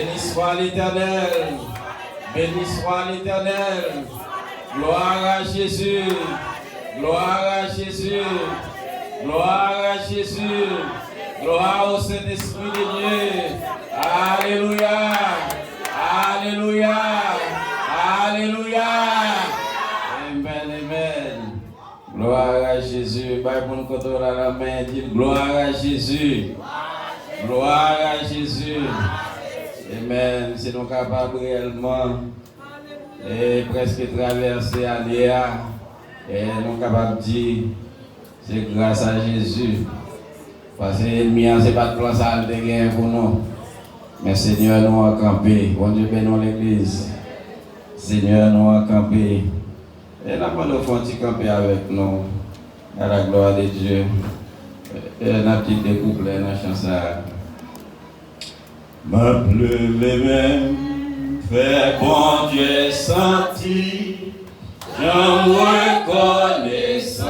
Béni soit l'Éternel. Béni soit l'Éternel. Gloire à Jésus. Gloire à Jésus. Gloire à Jésus. Gloire au Saint-Esprit de Dieu. Alléluia. Alléluia. Alléluia. Amen, amen. Gloire à Jésus. Bye pour nous côté la main. Dites gloire à Jésus. Gloire à Jésus. Amen. C'est nous capables réellement et presque traverser Aléa. Et nous capables de dire c'est grâce à Jésus. Parce que l'ennemi n'a pas de place à le pour nous. Mais Seigneur nous a campé. Bon Dieu bénisse l'église. Seigneur nous a campé. Et là, nous avons camper avec nous. À la gloire de Dieu. Et la petite découple dans la chanson. Ma pleuve même fait bon Dieu senti. J'en reconnaissant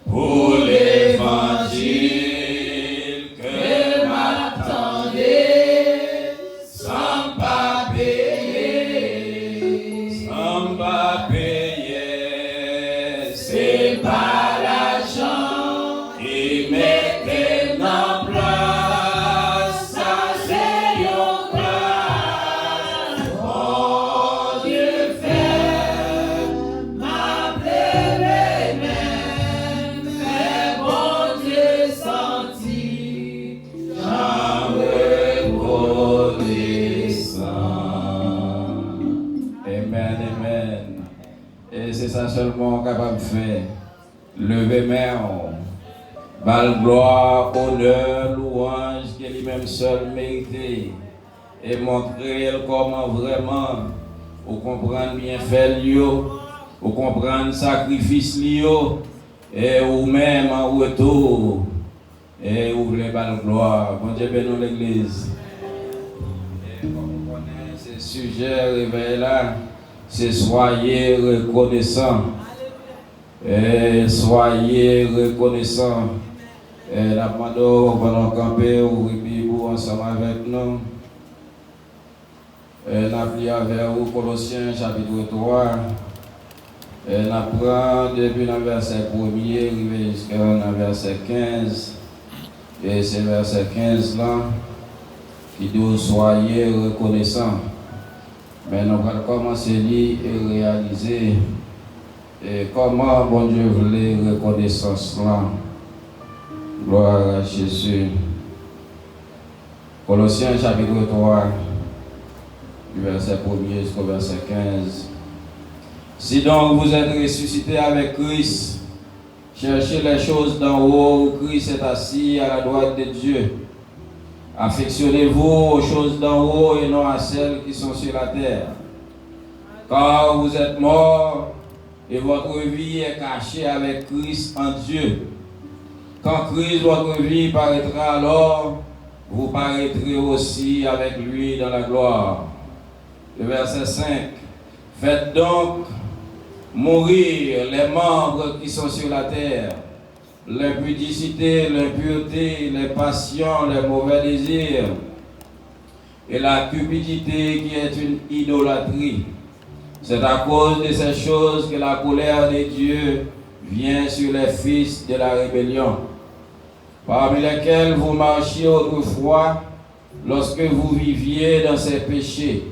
pour l'évangile que m'attendait sans pas payer, c'est pas l'argent qui mettait en place, ça c'est une place. Oh Dieu fait m'appeler même, fait bon Dieu senti, j'en reconnaissant. Amen, amen. Et c'est ça seulement capable de faire. Lever main, bal gloire, honneur, louange, que lui-même seul mérité. Et montrer comment vraiment, ou comprendre bien fait lieu, ou comprendre sacrifice lieu, et ou même en retour, et ouvrir bal gloire. Bon Dieu bénisse l'église. Et comme on connaît ces sujets réveillés là, c'est soyez reconnaissants. Et soyez reconnaissants. Et la demande pendant camper ou répondre ensemble avec nous. Et nous avons vers vous Colossiens chapitre 3. Et nous apprenons depuis le verset 1er jusqu'au verset 15. Et c'est verset 15 là qui dit soyez reconnaissants. Mais nous allons commencer à lire et réaliser et comment bon Dieu voulait reconnaissance là. Gloire à Jésus. Colossiens chapitre 3, du verset 1er jusqu'au verset 15. Si donc vous êtes ressuscités avec Christ, cherchez les choses d'en haut où Christ est assis à la droite de Dieu. Affectionnez-vous aux choses d'en haut et non à celles qui sont sur la terre. Car vous êtes morts et votre vie est cachée avec Christ en Dieu. Quand Christ, votre vie, paraîtra, alors vous paraîtrez aussi avec lui dans la gloire. Le verset 5. Faites donc mourir les membres qui sont sur la terre. L'impudicité, l'impureté, les passions, les mauvais désirs et la cupidité qui est une idolâtrie. C'est à cause de ces choses que la colère de Dieu vient sur les fils de la rébellion, parmi lesquels vous marchiez autrefois lorsque vous viviez dans ces péchés.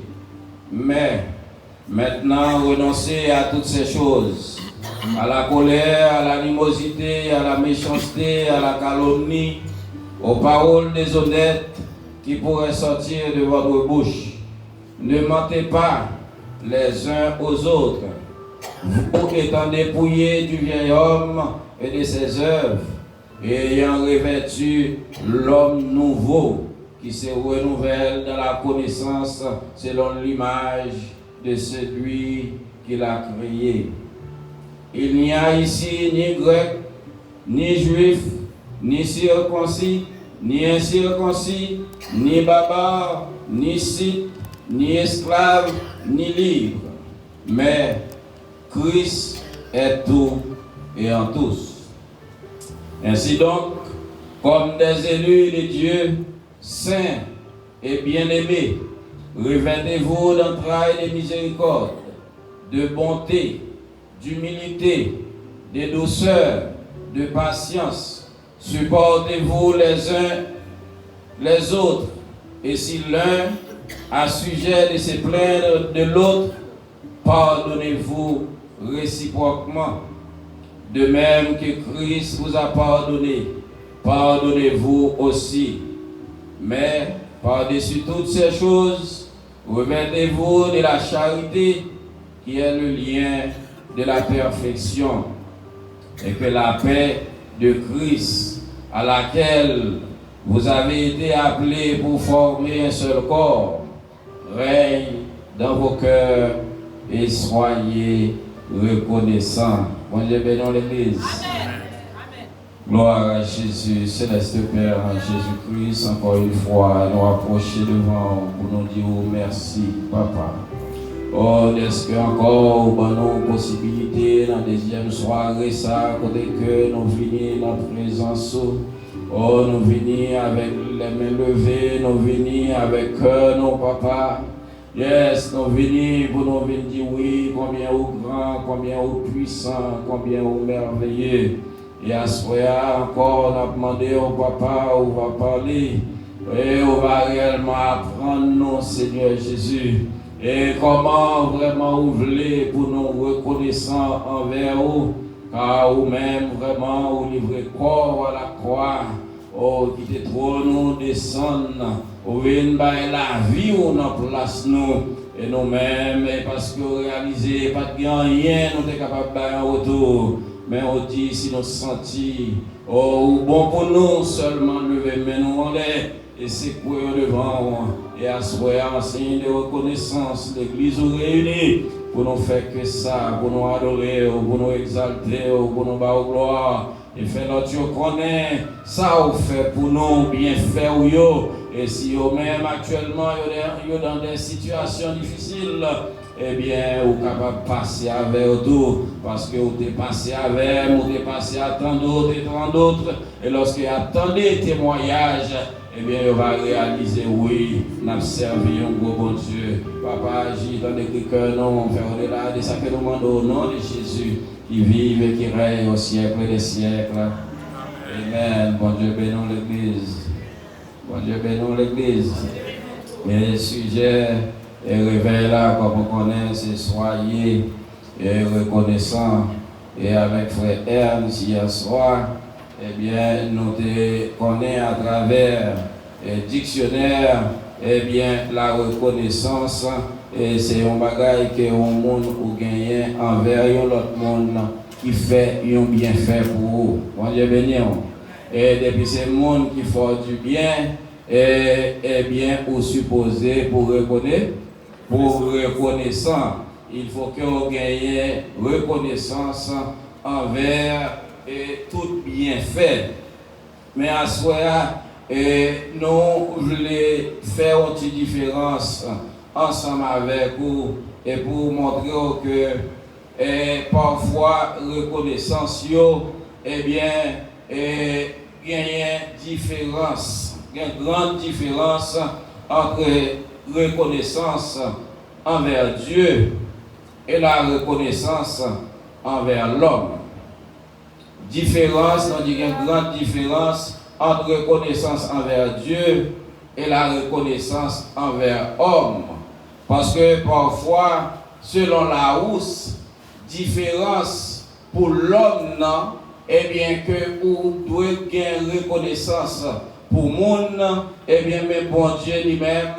Mais maintenant renoncez à toutes ces choses, à la colère, à l'animosité, à la méchanceté, à la calomnie, aux paroles déshonnêtes qui pourraient sortir de votre bouche. Ne mentez pas les uns aux autres, vous étant dépouillés du vieil homme et de ses œuvres, et ayant revêtu l'homme nouveau qui se renouvelle dans la connaissance selon l'image de celui qui l'a créé. Il n'y a ici ni grec, ni juif, ni circoncis, ni incirconcis, ni barbare, ni scythe, ni esclave, ni libre. Mais Christ est tout et en tous. Ainsi donc, comme des élus de Dieu, saint et bien-aimé, revêtez-vous d'entrailles de miséricorde, de bonté, d'humilité, de douceur, de patience. Supportez-vous les uns les autres, et si l'un a sujet de se plaindre de l'autre, pardonnez-vous réciproquement. De même que Christ vous a pardonné, pardonnez-vous aussi. Mais par-dessus toutes ces choses, revêtez-vous de la charité, qui est le lien de la perfection, et que la paix de Christ, à laquelle vous avez été appelés pour former un seul corps, règne dans vos cœurs et soyez reconnaissants. Bon Dieu bénisse l'Église. Gloire à Jésus, céleste Père, à Jésus-Christ, encore une fois, nous approcher devant pour nous dire merci, Papa. Oh, est-ce que encore, nous possibilité dans la deuxième soirée, ça, côté que nous venons dans la présence. Oh, nous venons avec les mains levées, nous venons avec cœur, non, Papa. Yes, nous venons pour nous venir dire oui, combien au grand, combien au puissant, combien au merveilleux. Et à ce moment encore, on a demandé au Papa, on va parler, et on va réellement apprendre, non, Seigneur Jésus. Et comment vraiment vous voulez pour nous reconnaissants envers vous, car vous-même vraiment vous livrez corps à la croix. Oh, qui te trop nous descendre, ou venez la vie où nous place nous, et nous-mêmes, parce que vous réalisez, pas de rien, nous sommes capables de faire un retour, mais on dit si nous sentis, oh, bon pour nous seulement lever, mais nous on est, et c'est pour devant, et à ce moment, en signe de reconnaissance, l'Église nous réunit, pour nous faire que ça, pour nous adorer, pour nous exalter, pour nous battre gloire. Et fait notre Dieu connaît ça ou fait pour nous bien faire ou yo. Et si vous même actuellement yo dans des situations difficiles, eh bien vous capable de passer avec tout parce que vous êtes passé avec, vous êtes passé à tant d'autres et lorsque vous attendez témoignage, eh bien vous va réaliser oui, nous avons servi un gros bon Dieu. Papa agit dans les cœurs non, faire au-delà de ça que nous demandons au nom de Jésus. Qui vivent et qui règnent au siècle des siècles. Amen. Bon Dieu bénisse l'Église. Bon Dieu bénisse l'Église. Et le sujet est révélé là, comme on connaît, c'est soyez reconnaissants. Et avec frère Ernst hier soir, eh bien, nous te connaissons à travers le dictionnaire, eh bien, la reconnaissance. Et c'est un bagage que un monde ou gagné envers l'autre monde qui fait un bienfait pour vous. Bon Dieu béni. Et depuis ce monde qui fait du bien, et bien ou supposé pour reconnaître, pour reconnaissant, il faut que vous gagnez reconnaissance envers tout bienfait. Mais à ce moment, nous voulons faire une petite différence ensemble avec vous et pour montrer que parfois reconnaissance eh bien il y a une différence, une grande différence entre reconnaissance envers Dieu et la reconnaissance envers l'homme. Différence, on dit qu'il y a une grande différence entre reconnaissance envers Dieu et la reconnaissance envers l'homme. Parce que parfois, selon la housse, différence pour l'homme, non, eh bien que vous devez gagner reconnaissance pour le monde, eh bien, mais bon Dieu lui-même,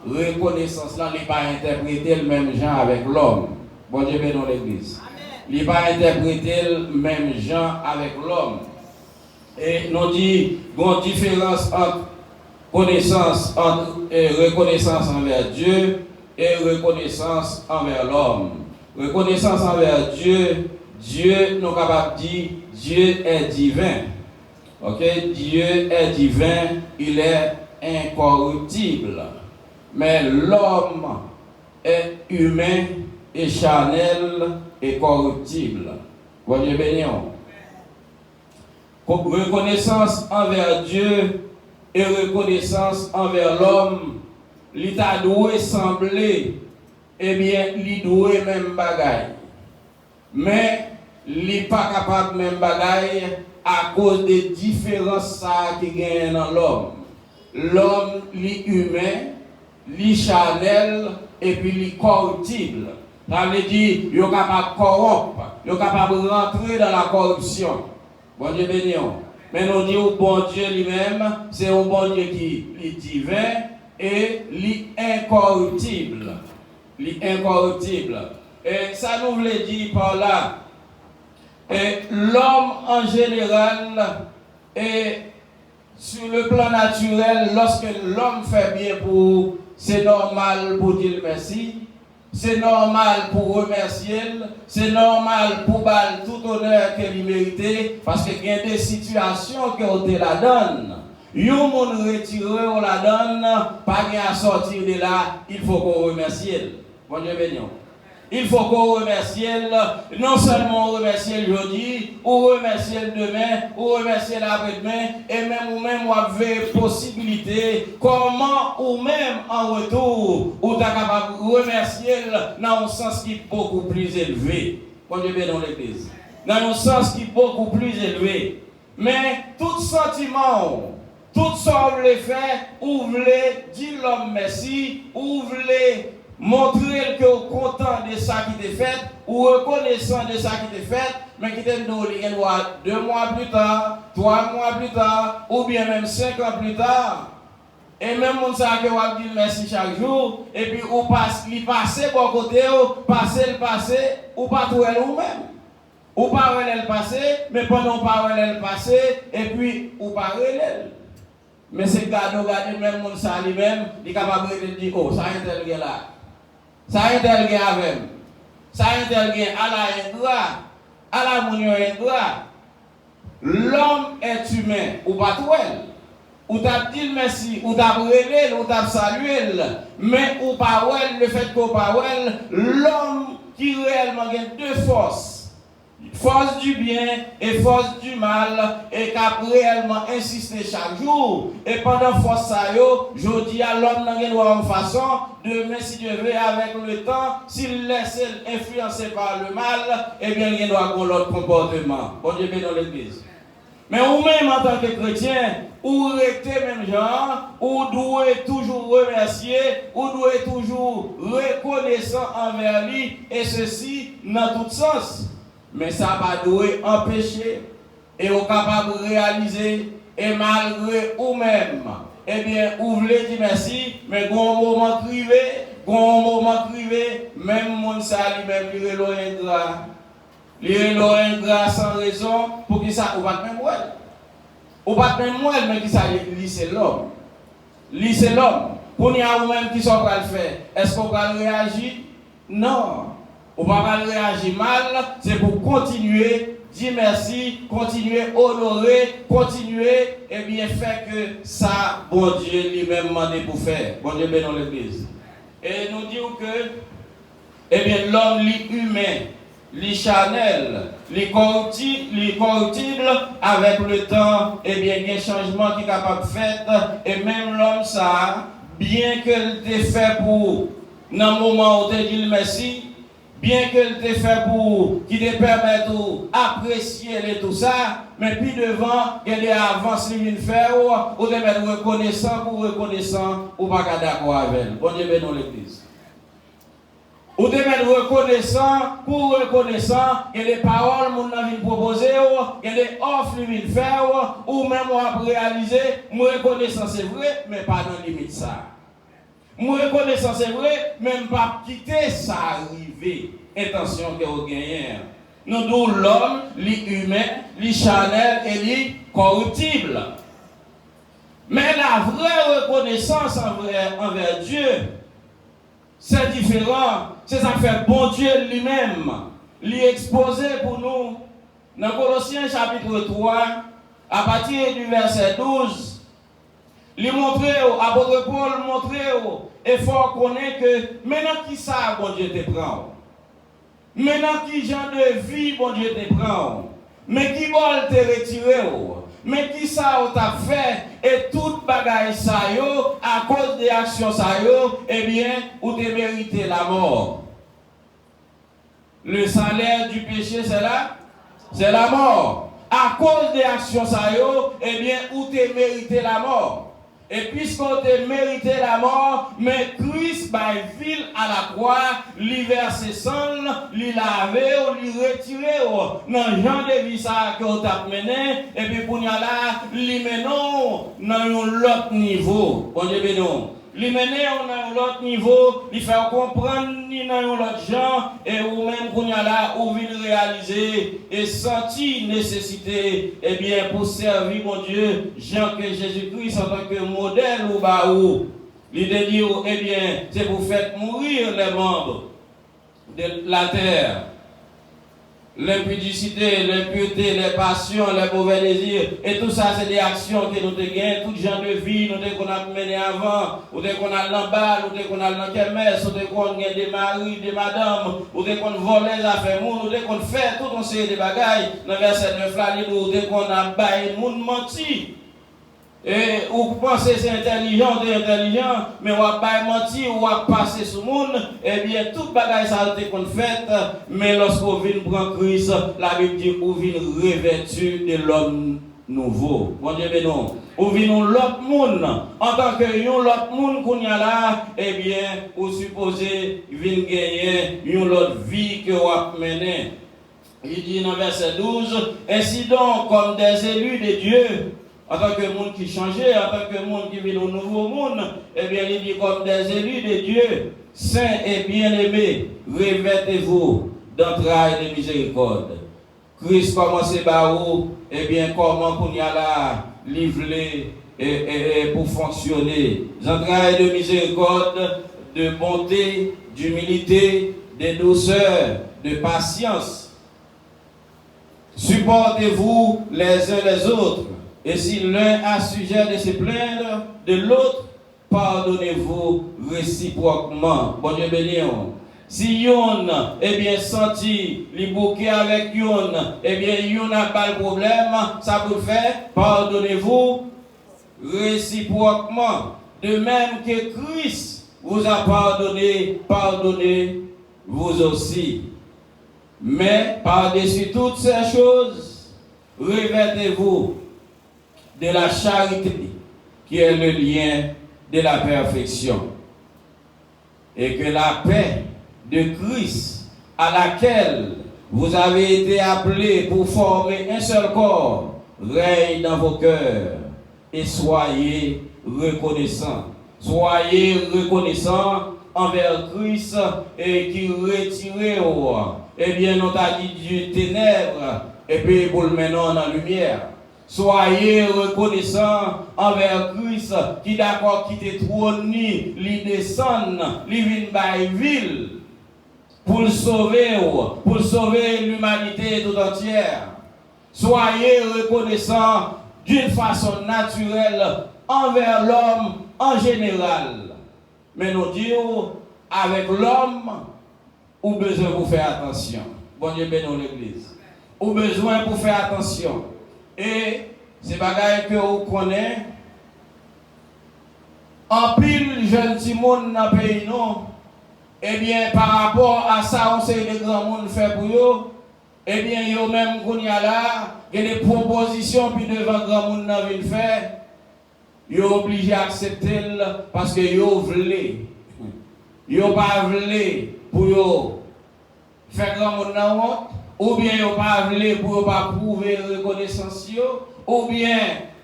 reconnaissance là, il n'est pas interprété le même genre avec l'homme. Bon Dieu bénisse l'Église. Il n'est pas interprété le même genre avec l'homme. Et nous dit, bon différence entre connaissance, entre reconnaissance envers Dieu et reconnaissance envers l'homme. Reconnaissance envers Dieu, Dieu nous capable de dire, Dieu est divin. Ok, Dieu est divin, il est incorruptible. Mais l'homme est humain et charnel et corruptible. Voyez bien. Reconnaissance envers Dieu et reconnaissance envers l'homme, l'état doit sembler, eh bien, il doit même bagaille. Mais, il n'est pas capable de même bagaille à cause des différences qui gagnent dans l'homme. L'homme, il est humain, il est charnel et puis il est corruptible. Ça veut dire qu'il est capable de corrompre, il est capable de rentrer dans la corruption. Bon Dieu béni. Mais nous disons que bon Dieu lui-même, c'est un bon Dieu qui est divin et l'incorruptible. L'incorruptible. Et ça nous veut dire par là, l'homme en général, et sur le plan naturel, lorsque l'homme fait bien pour, c'est normal pour dire merci. C'est normal pour remercier, c'est normal pour baller tout honneur qu'elle méritait, parce qu'il y a des situations qu'on te la donne. Yon moun retiré, on la donne, pas à sortir de là, il faut qu'on remercie. Bon Dieu béni. Il faut qu'on remercie, non seulement remercier aujourd'hui, ou remercier demain, ou remercier l'après-demain, et même ou même avez possibilité, comment ou même en retour, ou tu es capable de remercier dans un sens qui est beaucoup plus élevé. Bon Dieu béni dans l'église. Dans un sens qui est beaucoup plus élevé. Mais tout sentiment, tout ça vous voulez faire, ou vous voulez dire l'homme merci, ou vous voulez montrer que vous êtes content de ça qui est fait, ou reconnaissant de ça qui est fait, mais qui est donné 2 mois plus tard, 3 mois plus tard, ou bien même 5 ans plus tard. Et même on sait que vous dites merci chaque jour, et puis vous passez, bon côté, passez le passé, ou pas tout vous-même. Ou pas le passé, mais pendant le passé, et puis ou pas elle. Mais c'est gardez même mon ça lui-même, il est capable de dire, oh, ça est tel là. Ça est tel avec. Ça est tel à la ingrat, à la mounion ingrat. L'homme est humain, ou pas tout elle. Ou t'as dit merci, ou t'as brûlé, ou t'as salué, mais ou pas le fait qu'on pas l'homme qui réellement a 2 forces. Force du bien et force du mal, et qu'a réellement insisté chaque jour. Et pendant force ça je dis à l'homme dans une façon, demain si Dieu veut avec le temps, s'il laisse influencer par le mal, eh bien il doit avoir l'autre comportement. Bon Dieu béni dans l'église. Mais vous-même en tant que chrétien, ou restez même genre, ou devez toujours remercier, ou devez toujours reconnaissant envers lui, et ceci dans tout sens. Mais ça va doit empêcher et vous capable de réaliser et malgré vous-même, eh bien, vous voulez dire merci, mais quand un moment privé, même mon sali, même il est ingrat sans raison pour qu'il ça, ou pas même moi. Ou pas même moi, mais qui ça, c'est l'homme. C'est l'homme. Pour nous, vous-même qui sont pas le faire, est-ce qu'on va réagir? Non. On va pas réagir mal, c'est pour continuer, dire merci, continuer, honorer, continuer, et bien faire que ça, bon Dieu lui-même demandé pour faire. Bon Dieu béni dans l'église. Et nous disons que, eh bien, l'homme, l'humain, les charnel, les corruptibles, avec le temps, eh bien, il y a un changement qui est capable de faire, et même l'homme, ça, bien qu'elle t'ait fait pour, dans le moment où tu dit merci, bien qu'elle t'ait fait pour, qui te permette d'apprécier et tout ça, mais puis devant, il y a avancé une faire, ou de mettre reconnaissant, ou pas d'accord avec elle. Bon Dieu, dans l'église. Ou de mettre reconnaissant, il y a des paroles que nous avons proposées, il y a des offres que nous faire, ou même on a réalisé, moi reconnaissant c'est vrai, mais pas dans la limite ça. Moi reconnaissant c'est vrai, même pas quitter ça arriver. Intention que vous gagnez. Nous donnons l'homme, l'humain, les charnel et les corruptibles. Mais la vraie reconnaissance envers Dieu, c'est différent. C'est ça que fait bon Dieu lui-même. L'exposer pour nous. Dans Colossiens chapitre 3, à partir du verset 12, lui montrer, apôtre Paul montrer, et faut connaître que maintenant qui ça, bon Dieu te prend. Maintenant qui genre de vie, bon Dieu te prend. Mais qui va te retirer. mais qui ça on t'a fait et toute bagaille ça yo à cause des actions ça yo, eh bien, ou te mérité la mort. Le salaire du péché c'est la mort. À cause des actions ça yo, eh bien, ou te mérité la mort. Et puisqu'on te mérité la mort, mais Christ va ville à la croix, lui verser sang, lui laver, lui retirer dans le genre de vie ça qu'on t'a mené, et puis pour nous là, lui menons dans un autre niveau. Bon Dieu bénon. Lui mener à un autre niveau, lui faire comprendre ni dans un autre genre, et ou même pour nous là, ou venir réaliser et sentir nécessité, eh bien, pour servir mon Dieu, Jean que Jésus-Christ en tant que modèle ou baou. L'idée dit, eh bien, c'est pour faire mourir les membres de la terre. L'impudicité, l'impureté, les passions, les mauvais désirs, et tout ça, c'est des actions que nous avons gagnées, tout genre de vie, nous avons mené avant, ou qu'on a l'emballe, ou qu'on a l'enquête, ou qu'on a des maris, des madames, ou qu'on vole les affaires, ou qu'on fait tout un série de bagailles, dans verset 9 là, ou qu'on a baillé le monde menti. Et vous pensez que c'est intelligent, mais on va pas mentir, on va passer sur le monde, eh bien, toute bagaille ça a été faite, mais lorsqu'on vient prendre Christ, la Bible dit qu'on vient revêtu de l'homme nouveau. Bon Dieu, mais non. On vient l'autre monde, en tant que l'autre monde qu'on y a là, eh bien, vous supposez vient gagner une autre vie que vous avez menée. Il dit dans verset 12, ainsi donc, comme des élus de Dieu, en tant que monde qui changeait, en tant que monde qui vit au nouveau monde, eh bien, il dit comme des élus de Dieu, saints et bien-aimés, revêtez-vous d'entrailles de miséricorde. Christ commence par où, eh bien, comment qu'on y a là, livré et pour fonctionner. D'entrailles de miséricorde, de bonté, d'humilité, de douceur, de patience. Supportez-vous les uns les autres. Et si l'un a sujet de se plaindre de l'autre, pardonnez-vous réciproquement. Bon Dieu béni. Si yon, eh bien, senti, li bouquet avec yon, eh bien, yon n'a pas le problème, ça vous fait, pardonnez-vous réciproquement. De même que Christ vous a pardonné, pardonnez-vous aussi. Mais, par-dessus toutes ces choses, revêtez-vous de la charité, qui est le lien de la perfection. Et que la paix de Christ, à laquelle vous avez été appelés pour former un seul corps, règne dans vos cœurs. Et soyez reconnaissants. Soyez reconnaissants envers Christ et qui retirez eh bien, nous t'a dit du ténèbres et puis pour le maintenant dans la lumière. Soyez reconnaissants envers Christ qui d'accord qui te trône, lui descend, lui vient by ville pour sauver l'humanité tout entière. Soyez reconnaissants d'une façon naturelle envers l'homme en général. Mais nous disons, avec l'homme, ou besoin pour faire attention. Bon Dieu bénisse l'église. Ou besoin pour faire attention. Et c'est bagaille que vous connaissez. En pile jeune Simone dans le pays, non. Eh bien, par rapport à ça, on sait que les grands monde fait pour eux. Eh bien, yo même qu'on y a là, il y a des propositions, puis devant grand monde n'a rien fait. Yo obligé à accepter parce que yo voulez. Yo pas voulez pour yo faire grand monde dans honte. Ou bien yo pas voulez pour yo pas prouver reconnaissance yo. Ou bien,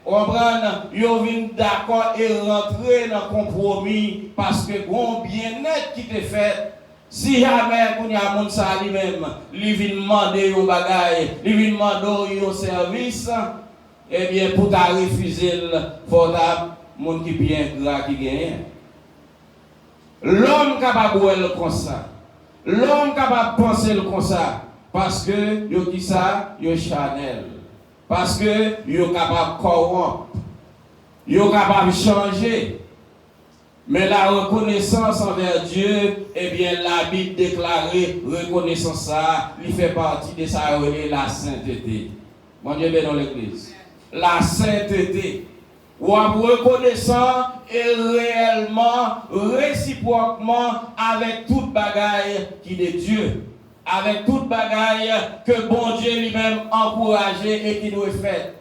on prend, yo vient d'accord et rentrer dans le compromis parce que bon bien-être qui te fait. Si jamais qu'on y a monde ça lui-même, lui vient demander un bagage, lui vient demander un service, eh bien pour ta refuser, faut ta monde qui bien gras qui gagne. L'homme capable de comme ça. L'homme capable de penser comme ça parce que yo dit ça, yo chanel. Parce que yo capable de corrompre. Yo capable de changer. Mais la reconnaissance envers Dieu, eh bien, la Bible déclare reconnaissance ça, il fait partie de ça, la sainteté. Mon Dieu, bénisse l'église. la sainteté. Ou en reconnaissant et réellement, réciproquement, avec toute bagaille qui est de Dieu. Avec toute bagaille que bon Dieu lui-même encouragé et qui nous est faite.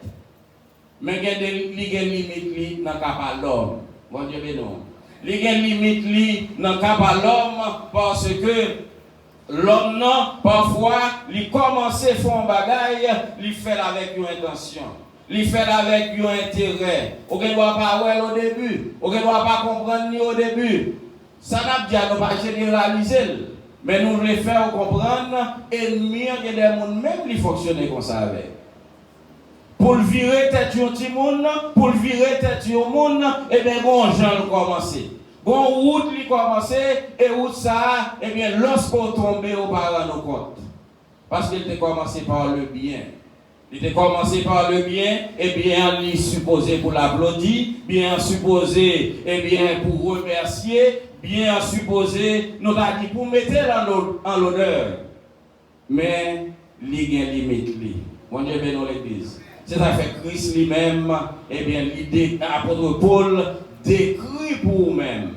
Mais il y a des limites dans le cas de l'homme. Bon Dieu bénon. Il y a des limites dans le cas de l'homme parce que l'homme, parfois, il commence à faire un bagaille, il fait avec une intention. Il fait avec un intérêt. On ne doit pas voir au début. On ne doit pas comprendre ni au début. Ça n'a pas pas généraliser. Mais nous voulons faire comprendre. Et il y a des gens même qui fonctionnent comme ça avec. Pour le virer tête du monde, pour le virer tête du monde, et bien, bon, gens commencé. Bon, route li commencé, et route ça, et bien, lorsqu'on tombe, on va nous compte. Parce qu'il était commencé par le bien. Il était commencé par le bien, et bien, il supposé pour l'applaudir, bien supposé, et bien, pour remercier, bien supposé, nous avons dit pour mettre en l'honneur. Mais, il y a une limite. Mon Dieu, bien, dans l'église. C'est ça fait Christ lui-même, et bien, l'idée, l'apôtre Paul, décrit pour vous-même.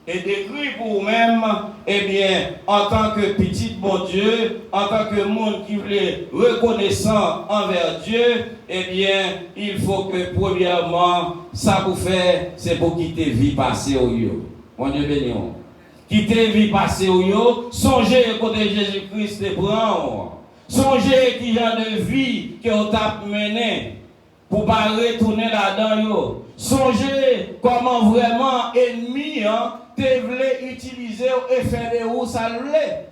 Et décrit pour vous-même, eh bien, en tant que petit bon Dieu, en tant que monde qui voulait reconnaissant envers Dieu, eh bien, il faut que, premièrement, ça vous fait, c'est pour quitter vie passée au yo. Mon Dieu béni. Quitter vie passée au yo, songez côté Jésus-Christ et prendre. Songez qui genre de vie que vous avez mené pour ne pas retourner là-dedans. Songez comment vraiment ennemi te voulait utiliser et faire des roues ça l'est.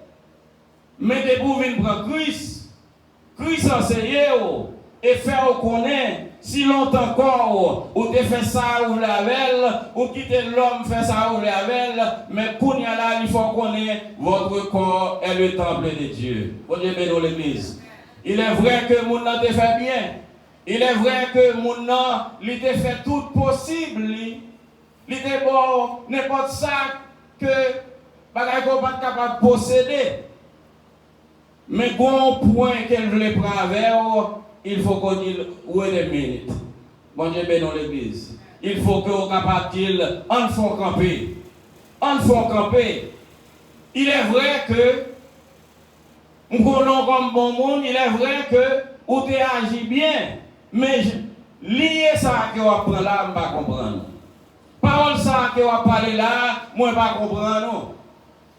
Mais de vous venir prendre Christ enseigner et faire connaître si longtemps encore ou te fait ça ou la velle ou quitter l'homme fait ça ou la velle, mais pour y aller il faut connaître votre corps est le temple de Dieu. Bon Dieu bénisse l'église. Il est vrai que mon nom te fait bien. Il est vrai que mon nom il te fait tout possible. Il te bon n'importe ça que bagaille qu'on pas capable de posséder. Mais bon point qu'elle voulait prendre avec, il faut qu'on dise où est les minutes. Bon Dieu bénisse l'église. Il faut que vous capable de dire en font camper. En font camper. Il est vrai que nous connaissons comme bon monde, il est vrai que vous agissez bien. Mais lié ça que vous apprenez là, je ne vais pas comprendre. Parole ça que vous parlez là, moi je ne vais pas comprendre.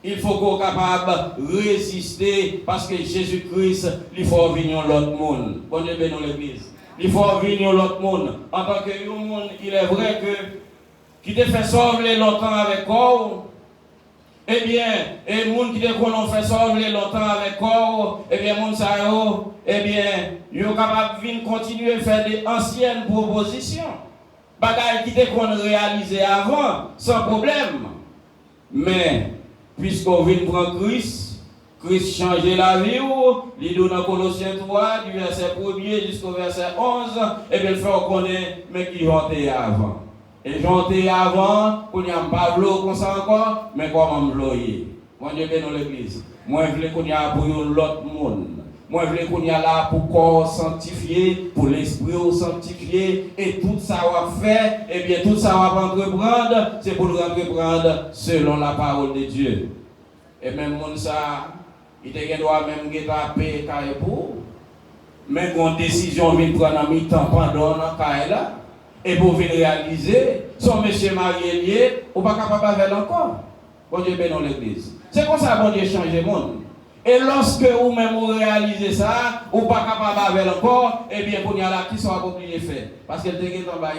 Il faut qu'on soit capable de résister parce que Jésus-Christ, il faut venir l'autre monde. Bon Dieu bénisse l'église. Il faut venir l'autre monde. En tant que monde, il est vrai que qui te fait sauver longtemps avec corps, eh bien, et les gens qui te fait sauver longtemps avec corps, eh bien, les gens, eh bien, ils sont capables de continuer à faire des anciennes propositions. Bagaille qui te réalisé avant, sans problème. Mais, puisqu'on vient prendre Christ change la vie, il dit dans Colossiens 3, du verset 1er jusqu'au verset 11, et bien, il fait reconnaître, mais qui chantait avant. Et chantait avant, pour n'y a pas de l'eau comme ça encore, mais comment me loyer. Moi, je vais dans l'église. Moi, je veux qu'on y a pour l'autre monde. Moi, je veux qu'on y a là pour corps sanctifié, pour l'esprit sanctifié, et tout ça va faire, et bien tout ça va entreprendre, c'est pour le entreprendre selon la parole de Dieu. Et même mon ça, il doit même payer pour, mais quand décision vient prendre en mi-temps pendant là, et pour venir réaliser, son monsieur marié lié, ou pas capable de faire encore. Bon Dieu bénisse l'église. C'est comme ça bon Dieu change le monde. Et lorsque vous-même vous réalisez ça, ou pas capable de faire encore, eh bien, pour y aller, qui sont accomplis faire. Parce que il est en bas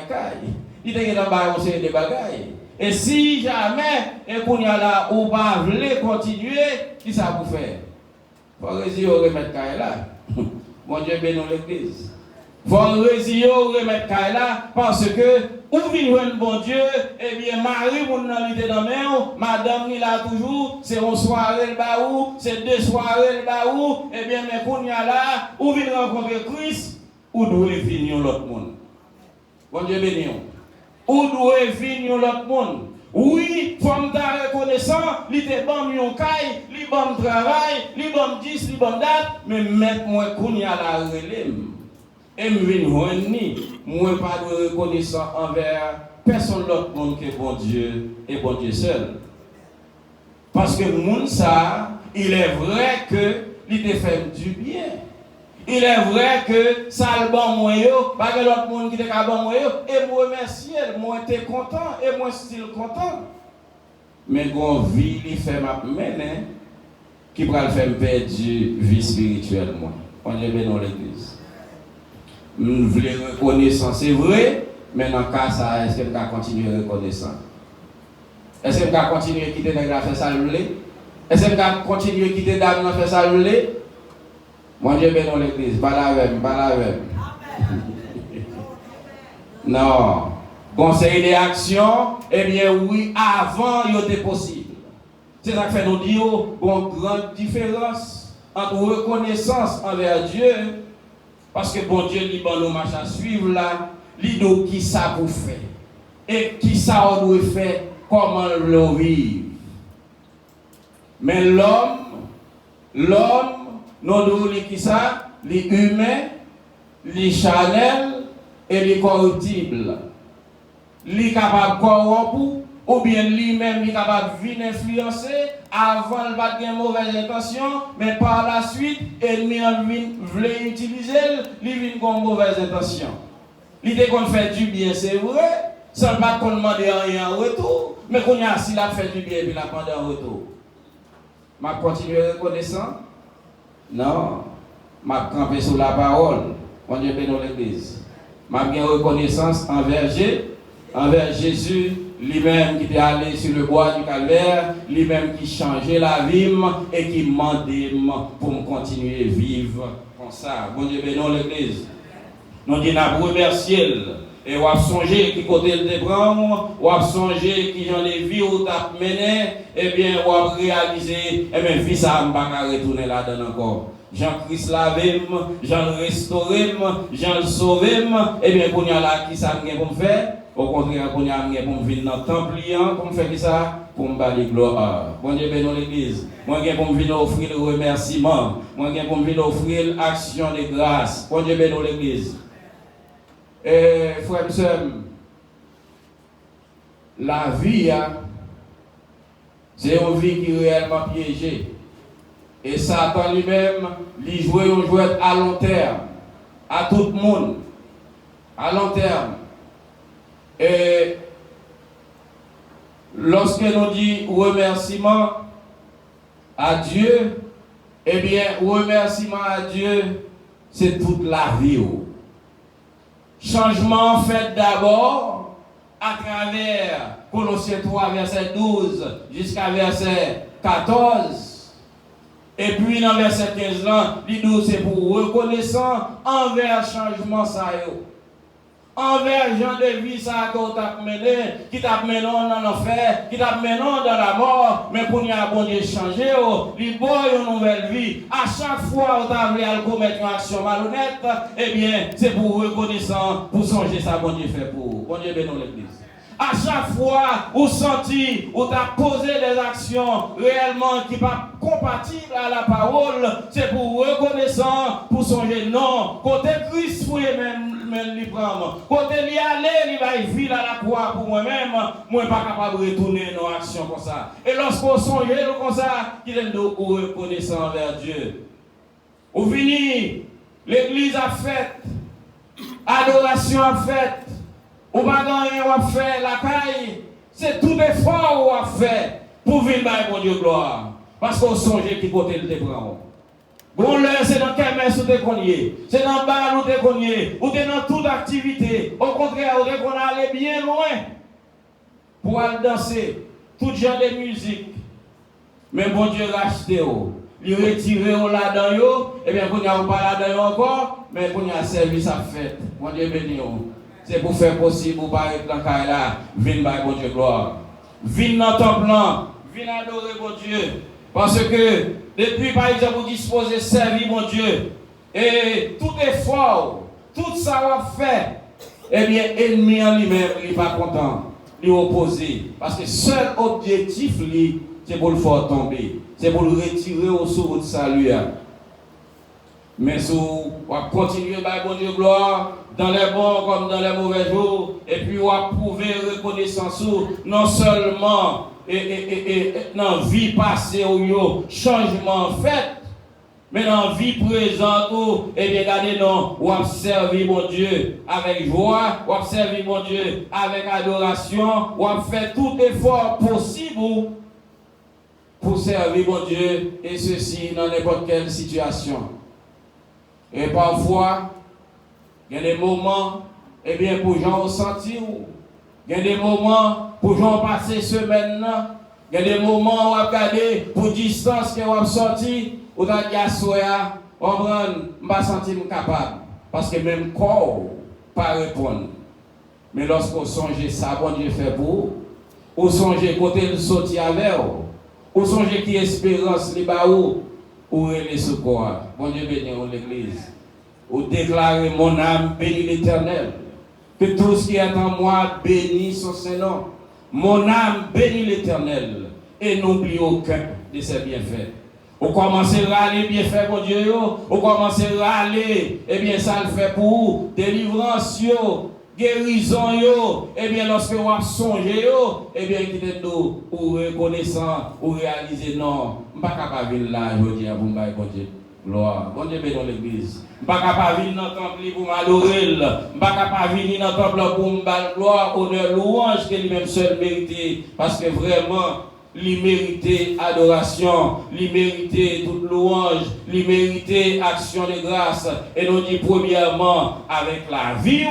il est en bas des bagailles. Et si jamais, et qu'on y a là, ou pas voulez continuer, qui ça vous fait? Il faut réussir à remettre là. Mon Dieu bénisse l'église. Il faut réussir à remettre là, parce que, ou vivre un bon Dieu, eh bien, Marie, mon nalité dans main, madame, il a toujours, c'est une soirée le baou, c'est 2 soirées le baou, eh bien, mais qu'on y a là, ou vient rencontrer Christ, ou doit finir l'autre monde. Bon Dieu béni. Ou doit finir l'autre monde. Oui, femme ta reconnaissant, li te bon yon kay, li bon travail, li bon 10, li bon date, mais mettre moi qu'on y a la relève. et me vinn joindre moi pas de reconnaissance envers personne d'autre monde que bon Dieu et bon Dieu seul. Parce que moun ça, il est vrai que il te fait du bien. Il est vrai que ça le bon moi yo, pas que l'autre monde qui te ka bon moi yo, et moi remercier, moi t'es content et moi style content. Mais gon vie il fait m'a mener qui va le faire perdre vie spirituelle moi. On est bien dans l'église. Nous voulons reconnaissance, c'est vrai, mais dans le cas ça, est-ce que nous allons continuer à reconnaissance? Est-ce que nous allons continuer à quitter les gars faire ça le lait? Est-ce que nous allons continuer à quitter les dames faire ça le lait? Moi Dieu bien dans l'église, pas la même, pas la même. Non. Conseil des actions, eh bien oui, avant il était possible. C'est ça qui fait nous dire une grande différence entre reconnaissance envers Dieu, parce que bon Dieu lui bon nous marche à suivre là, lui nous qui ça pour faire et qui ça on doit faire, comment le vivre. Mais l'homme, non nous qui ça, les humains, les charnels et les corruptibles. Lui capable de corrompre, ou bien lui-même est capable de venir influencer avant de battre une mauvaise intention, mais par la suite, l'ennemi voulait utiliser, lui vient avec une mauvaise intention. L'idée qu'on fait du bien, c'est vrai, sans pas qu'on demande rien en retour, mais qu'on a s'il a fait du bien, puis il a demandé en retour. M'a continué reconnaissant? Non. M'a campé sur la parole. On est bien dans l'église. M'a bien reconnaissance envers Jésus, lui-même qui est allé sur le bois du calvaire, lui-même qui changeait la vie et qui m'a demandé pour me continuer à vivre comme ça. Bon Dieu, bénisse l'église. Nous disons remercier et on a songé qui côté le déprendre, on a songé qui j'en ai vu ou t'a mené, et bien on a réalisé, et bien vie ça m'a pas retourner là-dedans encore. Jean-Christ lavé, Jean restauré, Jean sauvé, et bien qu'on y a là qui ça vient pour me faire. Au contraire, qu'on y a pour me venir dans le temple, pour me faire ça, pour me balayer gloire. Bon Dieu bénisse l'église. Moi, je pour me venir offrir le remerciement. Moi, je pour me venir offrir l'action de grâce. Bon Dieu bénisse l'église. Et frères et sœurs, la vie, c'est une vie qui est réellement piégée. Et Satan lui-même, il joue un jeu à long terme, à tout le monde, à long terme. Et lorsque nous disons remerciement à Dieu, eh bien, remerciement à Dieu, c'est toute la vie. Changement fait d'abord à travers Colossiens 3, verset 12 jusqu'à verset 14. Et puis dans verset 15 là, il dit c'est pour reconnaissant envers changement ça yo. Envers gens de vie ça qu'on t'a mené, qui t'a mené dans l'enfer, qui t'a mené dans la mort, mais pour nous bon Dieu changer, lui boy une nouvelle vie. À chaque fois où t'as voulu commettre une action malhonnête, eh bien, c'est pour reconnaissant, pour songer ça bon Dieu fait pour. Bon Dieu bénisse l'église. À chaque fois où senti, où tu as posé des actions réellement qui ne sont pas compatibles à la parole, c'est pour reconnaissant, pour songer non. Côté Christ, vous même lui prendre. Côté lui aller, il va vivre à la croix pour moi-même. Moi, je ne suis pas capable de retourner nos actions comme ça. Et lorsqu'on songe comme ça, qu'il est de reconnaissant envers Dieu. Au fini, l'église a fait, adoration a fait. Ou pas rien on a fait la caille, c'est tout effort qu'on a fait pour venir par mon Dieu gloire. Parce qu'on songe qui côté le déprend. Bon l'heure c'est dans quel messe où t'es cogné, c'est dans le bar où t'es cogné, ou t'es dans toute activité. Au contraire, on qu'on allait bien loin pour aller danser, tout genre de musique. Mais bon Dieu racheté, il retiré là-dedans, et bien qu'on n'y a pas là-dedans encore, mais qu'on y a service à fête. Mon Dieu béni. C'est pour faire possible pour paraître dans le cas là, venir par bon Dieu gloire. Venir dans ton plan, venir adorer mon Dieu. Parce que depuis par exemple vous disposez servir mon Dieu. Et tout effort, tout ça va faire, eh bien l'ennemi en lui-même, il n'est pas content, il est opposé. Parce que seul objectif, c'est pour le faire tomber. C'est pour le retirer au sous de salut. Mais si on va continuer par bon Dieu gloire, dans les bons comme dans les mauvais jours, et puis on va prouver reconnaissance non seulement dans la vie passée ou changement fait, mais dans la vie présente, et bien regardez, non, on va servir mon Dieu avec joie, on va servir mon Dieu avec adoration, on va faire tout effort possible pour servir mon Dieu, et ceci dans n'importe quelle situation. Et parfois, il y a des moments, eh bien, pour gens ressentir, il y a des moments pour gens passer semaine, il y a des moments où on regarder pour distance que on sorti, ou dans la soya, on ne pas sentir capable. Parce que même corps, pas répondre. Mais lorsqu'on songe ça, bon Dieu fait pour vous, ou songe côté le sorti avec vous, ou songe qui espérance les baou, ou les secours. Bon Dieu bénit l'église. Ou déclarer mon âme bénit l'Éternel. Que tout ce qui est en moi bénit son Saint-Nom. Mon âme bénit l'Éternel. Et n'oublie aucun de ses bienfaits. Ou commencez à râler bienfaits, mon Dieu. Ou commencez à râler, eh bien ça le fait pour vous. Délivrance, guérison, eh bien lorsque vous avez songé, eh bien quittez nous, ou reconnaissant, ou réaliser non. Je ne suis pas capable de venir là, je dis à vous, bon Dieu. Gloire. Bon Dieu, dans l'église. Je ne suis pas capable de venir dans le temple pour m'adorer. Je ne suis pas capable de venir dans le temple pour me gloire, honneur, louange, que lui-même seul mérité. Parce que vraiment, il mérite adoration, il mérite toute louange, il mérite action de grâce. Et nous dit premièrement, avec la vie,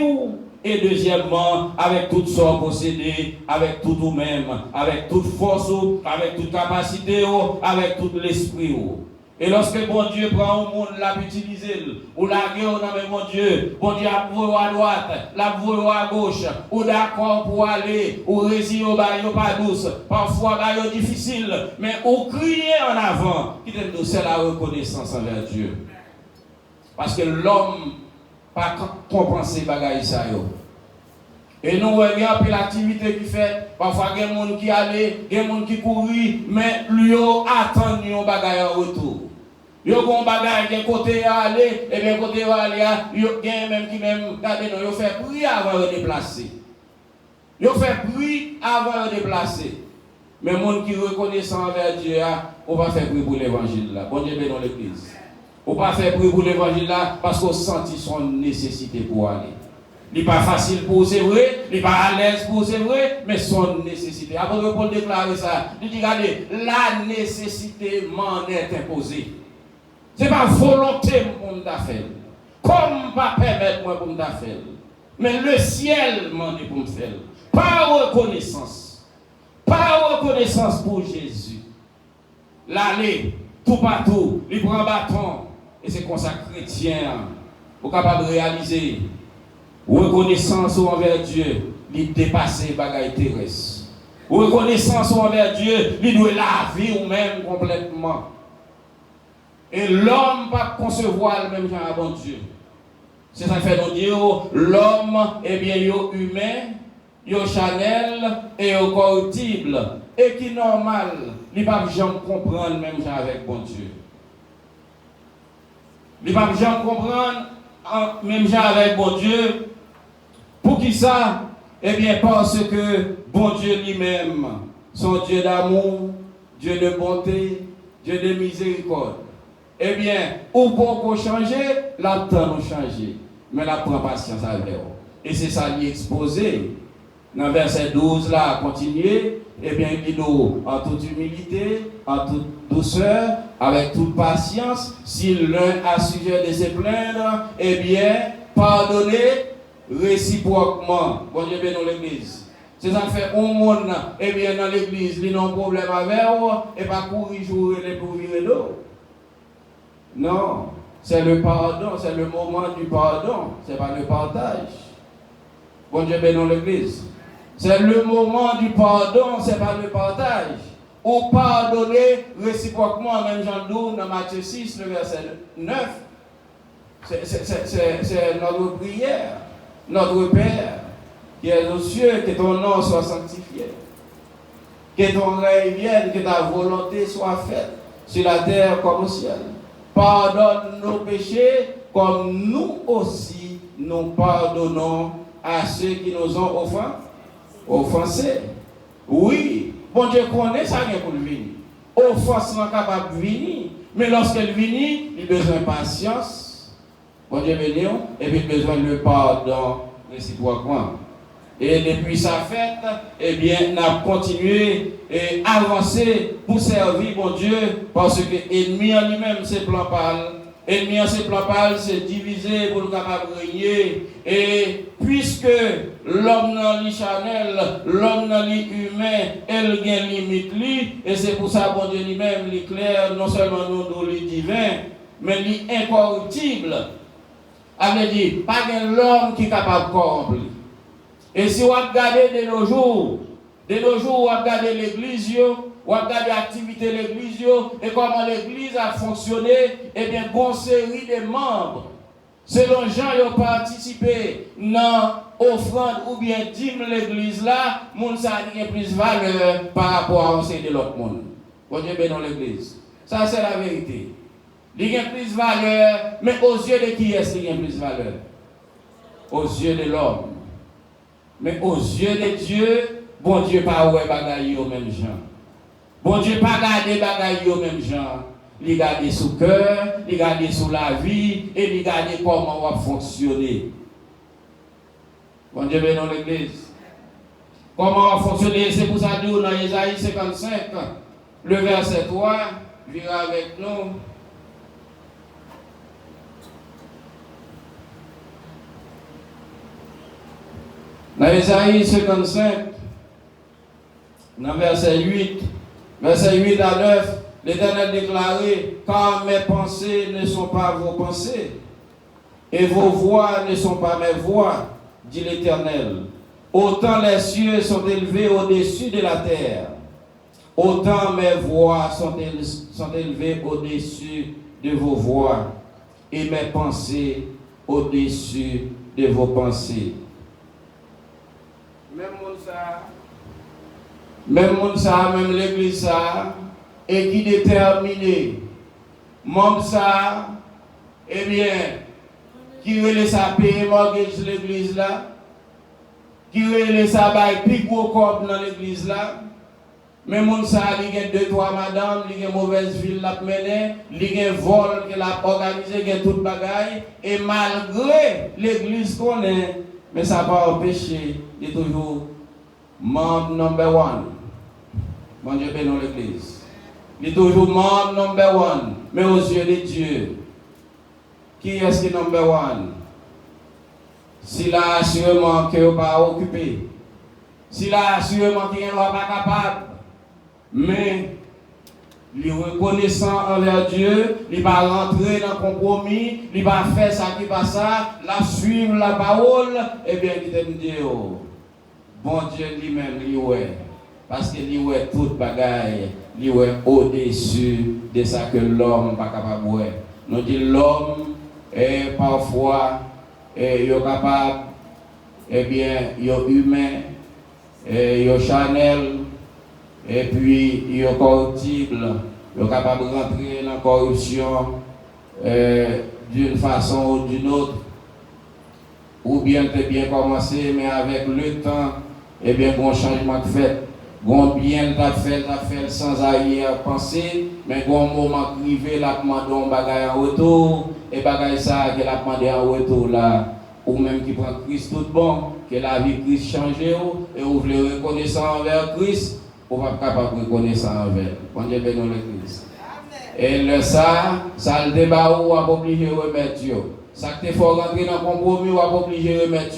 et deuxièmement, avec toute son possédé, avec tout nous-mêmes, avec toute force, avec toute capacité, avec tout l'esprit. Et lorsque bon Dieu prend au monde, l'a utilisé, ou la guerre dans mon Dieu, bon Dieu a voué à droite, l'a voué à gauche, ou d'accord pour aller, ou réussir au bail pas douce, parfois bail difficile, mais ou crier en avant, qui t'aime c'est la reconnaissance envers Dieu. Parce que l'homme pas compenser bagaille ça yo. Et nous regardons l'activité qui fait, parfois il y a des gens qui allent, il y a des gens qui courent, mais lui attend un bagaille en retour. Il y a un bagaille qui côté à aller, et bien côté à aller, il y a même qui même, regardez, il fait bruit avant de déplacer. Il fait bruit avant de déplacer. Mais les gens qui reconnaissent envers Dieu, on va faire bruit pour l'évangile là. Bon Dieu dans l'église. On va faire bruit pour l'évangile là parce qu'on sentit son nécessité pour aller. Il n'est pas facile pour c'est vrai, il n'est pas à l'aise pour c'est vrai, mais son nécessité. Après que Paul déclare ça, il dit regardez, la nécessité m'en est imposée. Ce n'est pas volonté pour me faire. Comme pas permettre moi pour me faire. Mais le ciel m'en est pour me faire. Par reconnaissance. Par reconnaissance pour Jésus. L'aller, tout partout, il prend un bâton. Et c'est comme ça chrétien, pour capable de réaliser. Reconnaissance envers Dieu, il dépasse les bagailles terrestres. Reconnaissance envers Dieu, il doit la vie ou même complètement. Et l'homme ne peut pas concevoir le même genre à bon Dieu. C'est ça qui fait nous dire l'homme est bien humain, charnel et corruptible. Et qui est normal, il ne peut pas jamais comprendre le même genre avec bon Dieu. Il ne peut pas jamais comprendre même genre avec bon Dieu. Pour qui ça? Eh bien parce que bon Dieu lui-même, son Dieu d'amour, Dieu de bonté, Dieu de miséricorde. Eh bien, ou pour changer, la temps nous changer. Mais la prend patience avec vous. Et c'est ça qui est exposé. Dans verset 12 là, continuer. Eh bien, il dit en toute humilité, en toute douceur, avec toute patience, si l'un a sujet de se plaindre, eh bien, pardonnez réciproquement. Bon Dieu bénit l'église. C'est ça qui fait au monde, eh bien, dans l'église, ils n'ont pas de problème avec vous, et pas courir jouer les pour virer d'eau. Non, c'est le pardon, c'est le moment du pardon, c'est pas le partage. Bon Dieu bénit l'église. C'est le moment du pardon, c'est pas le partage. Ou pardonner réciproquement, même Jean 12 dans Matthieu 6, le verset 9. C'est notre prière, notre Père, qui est aux cieux, que ton nom soit sanctifié. Que ton règne vienne, que ta volonté soit faite, sur la terre comme au ciel. pardonne nos péchés, comme nous aussi, nous pardonnons à ceux qui nous ont offensés. Oui, bon Dieu connaît ça pour le venir. Offense n'est capable de venir, mais lorsqu'elle vient, il a besoin de patience. Bon Dieu béni, et puis besoin de le pardon réciproquement. Et depuis sa fête, eh bien, on a continué et avancé pour servir mon Dieu, parce que l'ennemi en lui-même, c'est plan pâle. L'ennemi en ses plan pâle, c'est divisé pour le capable de régner. Et puisque l'homme dans le charnel, l'homme dans humain, elle a une limite, et c'est pour ça que bon Dieu lui-même, il clair, non seulement nous, nous, le divin, mais l'incorruptible. Elle dit, pas de l'homme qui est capable de corrompre. Et si on regarde de nos jours, on regarde l'église, on regarde l'activité de l'église, et comment l'église a fonctionné, eh bien, une série de membres, selon gens qui ont participé dans l'offrande ou bien dîme l'église là, moun ça a plus de valeur par rapport à l'enseignement de l'autre monde. Bon Dieu bénisse l'église. Ça, c'est la vérité. Il y a plus de valeur, mais aux yeux de qui est-ce qu'il y a plus de valeur? Aux yeux de l'homme. Mais aux yeux de Dieu, bon Dieu pas ouais bagaille au même genre. Bon Dieu pas garder bagaille au même genre. Il garder sous cœur, il garder sous la vie et il garder comment on va fonctionner. Bon Dieu bénisse l'église. Comment on va fonctionner? C'est pour ça que dans Isaïe 55, le verset 3, vient avec nous. Dans Isaïe 55, dans verset 8 à 9, l'Éternel déclarait, car mes pensées ne sont pas vos pensées, et vos voix ne sont pas mes voix, dit l'Éternel. Autant les cieux sont élevés au-dessus de la terre, autant mes voix sont élevées au-dessus de vos voix, et mes pensées au-dessus de vos pensées. Même l'église ça, et qui déterminé, membre ça, eh bien, qui relève sa paye mortgage l'église là, qui relève sa bail plus gros corps dans l'église là, même ça, il y a 2-3 madames, il y a une mauvaise ville la mener, il y a un vol qui l'a organisé, il y a toute bagaille, et malgré l'église qu'on est, mais ça n'a pas empêché de toujours membre number one. Bon Dieu bénisse l'église. Il est toujours membre number one. Mais aux yeux de Dieu, qui est-ce qui est number one? S'il a assurément qu'il n'est pas occupé, s'il a assurément qu'il n'est pas capable, mais il est reconnaissant envers Dieu, il va rentrer dans le compromis, il va faire ça qui va ça, la suivre la parole, et bien il te dit, oh, bon Dieu lui-même, il est, parce qu'il est toute bagaille, il est au-dessus de ça que l'homme n'est pas capable de voir. Nous disons l'homme est parfois il est capable, eh bien, il est humain, il est charnel, et puis il est corruptible, il est capable de rentrer dans la corruption d'une façon ou d'une autre, ou bien peut bien commencer, mais avec le temps, eh bien, bon changement de fait. Bon bien t'a fait sans arrière-pensée, mais bon moment privé, la demande un bagage en retour, et bagage ça qu'elle a demandé en retour là, ou même qui prend Christ tout bon, que la vie Christ change, et vous voulez reconnaissant envers Christ, vous n'êtes pas capable de reconnaissant envers. Bon Dieu bénisse le Christ. Et le ça le débat où on va obligé de remettre. Ça qu'il faut rentrer dans le compromis, on va obligé de remettre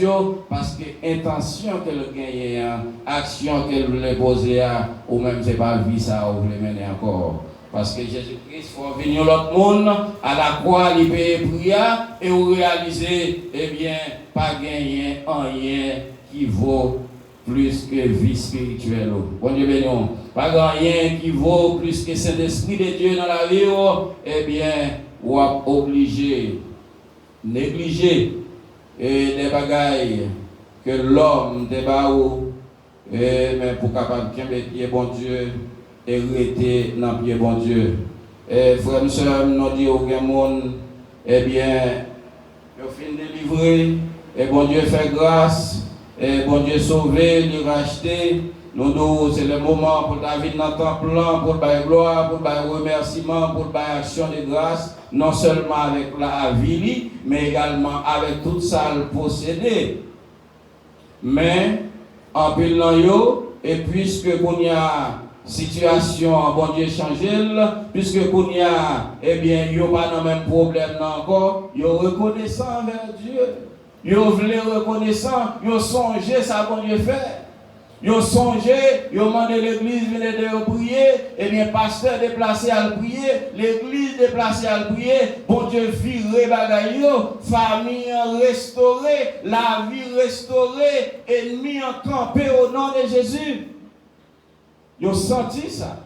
parce que l'intention qu'elle gagne, l'action qu'elle voulait poser, ou même c'est pas vie ça, ou voulait mener encore. Parce que Jésus-Christ, il faut venir l'autre monde, à la croix, il paye prière, et vous réalisez, eh bien, pas gagner rien qui vaut plus que vie spirituelle. Bon Dieu béni. Pas rien qui vaut plus que Saint-Esprit de Dieu dans la vie, eh bien, vous êtes obligé négliger des bagailles que l'homme débat mais pour capable de mettre pied bon Dieu et rester dans pied bon Dieu. Et frères et sœurs, nous disons au monde, eh bien, ils fin délivré, et bon Dieu fait grâce, et bon Dieu sauvé, lui racheter. Nous, c'est le moment pour David dans le temple, pour le gloire, pour le remerciement, pour la action de grâce, non seulement avec la vie, mais également avec tout ça le possédé. Mais, en pilant yo, et puisque qu'on y a situation, bon Dieu changé, puisque qu'on y a, eh bien, yo pas dans le même problème encore, yo reconnaissant envers Dieu, yo voulez reconnaissant, yo songé ça bon Dieu fait. Yo songé, yo demandé l'église venir de prier, et bien pasteur déplacé à le prier, l'église déplacée à le prier, bon Dieu viré bagaille yo, famille restaurée, la vie restaurée, ennemi campé au nom de Jésus. Yo senti ça.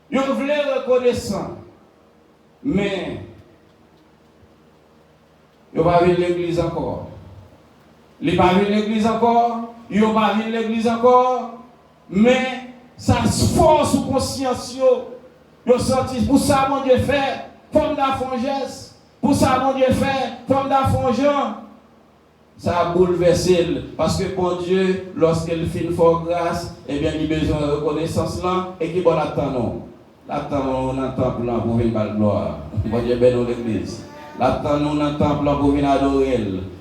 Yo voulait reconnaissant. Mais yo pas vu l'église encore. Il pas vu l'église encore. Ils n'ont pas vu l'église encore, mais ça se force sous conscience. Ils ont sorti, pour ça, mon Dieu fait, comme d'Afongès, pour ça, mon Dieu fait, comme d'Afongeant. Ça a bouleversé, parce que mon Dieu, lorsqu'il fait fort grâce, eh bien, il a besoin de reconnaissance là, et qui bon attendons. L'attendons dans le temple là pour venir par gloire. Mon Dieu, bénisse l'église. L'attendons dans le temple là pour venir adorer.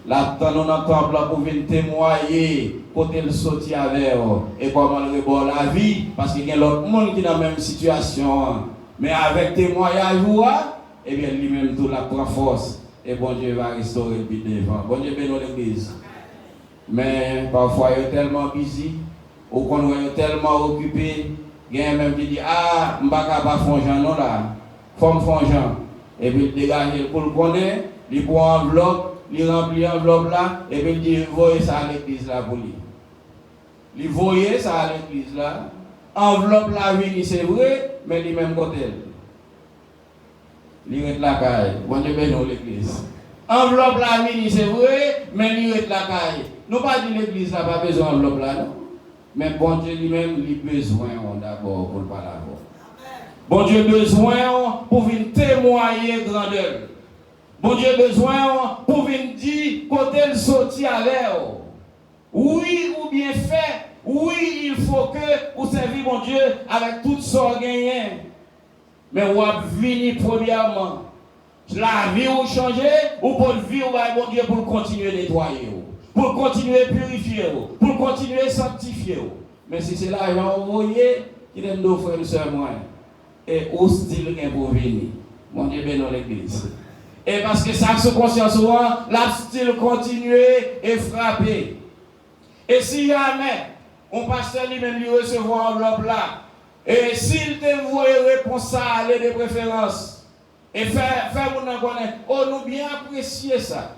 L'attendons dans le temple là pour venir témoigner. Côté le sorti avec et comment le rebord la vie parce qu'il y a l'autre monde qui est dans la même situation mais avec témoignage et bien lui-même tout la prend force et bon Dieu va restaurer le but devant bon Dieu bénit l'église mais parfois il est tellement busy ou qu'on est tellement occupé il y a même qui dit ah m'baka pas fongeant non là forme fongeant et puis dégager pour le connaître il prend enveloppe il remplit l'enveloppe là et puis il dit voyez ça à l'église là pour lui. Il voyait ça à l'église là. Enveloppe la vie, c'est vrai, mais il même côté. Il reste la caille. Bon Dieu bénisse l'église. Enveloppe la vie, c'est vrai, mais il reste la caille. Nous pas dit l'église n'a pas besoin d'enveloppe là, non. Mais bon Dieu lui-même, il a besoin d'abord pour le parler. Bon Dieu a besoin pour venir témoigner grandeur. Bon Dieu a besoin pour venir dire côté le sorti avec. Oui ou bien fait, oui il faut que vous serviez mon Dieu avec toute sorte gagnée. Mais vous venir premièrement, la vie vous changer, ou pour vivre mon Dieu pour continuer à nettoyer, pour continuer à purifier, pour continuer à sanctifier. Mais si c'est l'argent envoyé, qui est nos frères et sœurs moi, et hostile pour venir, mon Dieu bénisse l'église. Et parce que ça se conscience, la style continuer et frapper. Et si jamais, on pasteur lui-même lui recevoir enveloppe là, et s'il te voit réponse à aller de préférence, et faire vous nous connaître, oh nous bien apprécier ça,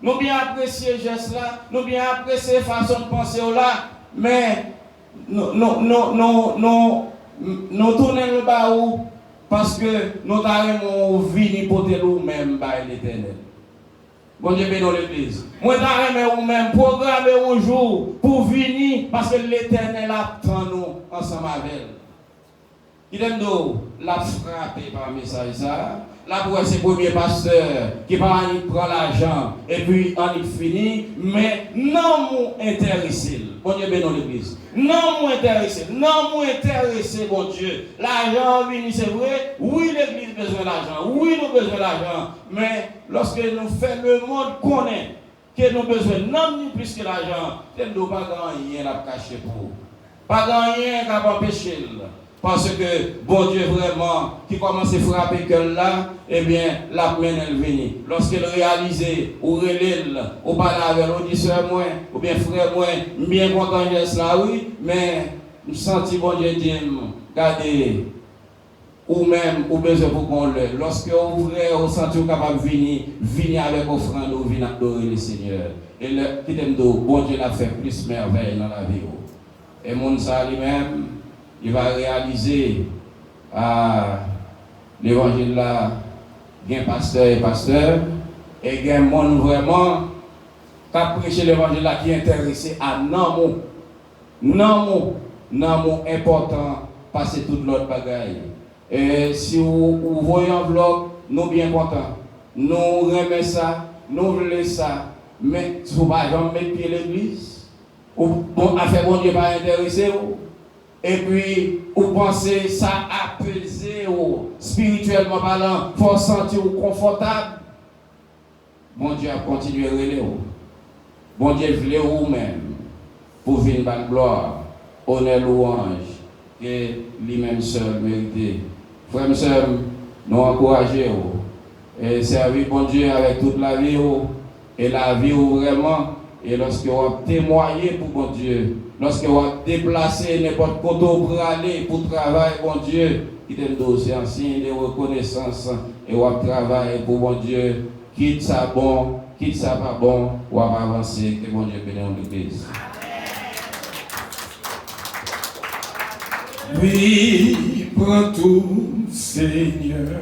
nous bien apprécier geste là, nous bien apprécier façon de penser là, mais nous tournons le bas où, parce que nous avons venir pour nous-mêmes par l'Éternel. Bon Dieu bénisse l'église. Moi, je vais même programmer un jour pour venir parce que l'Éternel attend nous ensemble avec elle. Il aime nous la frapper par le message. Là, pour ces premiers pasteurs qui prennent l'argent et puis on est fini, mais non nous intéressés. Bon Dieu bénisse l'église. Non nous intéressés. Non nous intéressés, bon Dieu. L'argent vient, c'est vrai. Oui, l'église a besoin d'argent. Oui, nous avons besoin d'argent. Mais lorsque nous faisons le monde connaît que nous avons besoin non ni plus que l'argent, nous n'avons pas rien à cacher pour vous. Pas rien à empêcher. Parce que, bon Dieu, vraiment, qui commence à frapper que là, eh bien, la mène elle vient. Lorsqu'elle réalise, ou relève, ou parle avec l'auditeur, ou bien frère, bien content de cela, oui, mais, nous sentons, bon Dieu, dire, regardez, ou même, ou besoin pour qu'on le. Lorsque vous ouvrez, vous sentez capable de venir avec offrande, ou venir adorer le Seigneur. Et le, qui t'aime d'eau, bon Dieu l'a fait plus merveille dans la vie. Et mon ça lui-même, il va réaliser l'évangile là, il y a un pasteur et pasteur, et il y a un monde vraiment qui a prêché l'évangile là qui est intéressé à non mot important, passer toute l'autre bagaille. Et si vous voyez enveloppe, nous bien contents. Nous remettons ça, nous voulons ça. Mais si vous ne pouvez pas mettre pied l'église, ou bon, affaire bon Dieu pas intéressé. Et puis, vous pensez ça apaiser spirituellement parlant, pour sentir confortable. Bon Dieu a continué à relayer. Bon Dieu voulait vous-même pour venir dans la gloire, honneur, louange, que lui-même seul mérité. Frères et sœurs, nous encourageons et servir bon Dieu avec toute la vie et la vie vraiment. Et lorsque vous témoignez pour bon Dieu, lorsque vous déplacez n'importe quoi pour aller pour travailler, bon Dieu, qui est un dossier en signe de reconnaissance et vous travaillez pour bon Dieu, quitte ça bon, quitte ça pas bon, ou avancer, que bon Dieu bénisse l'église. Oui, prends tout, Seigneur.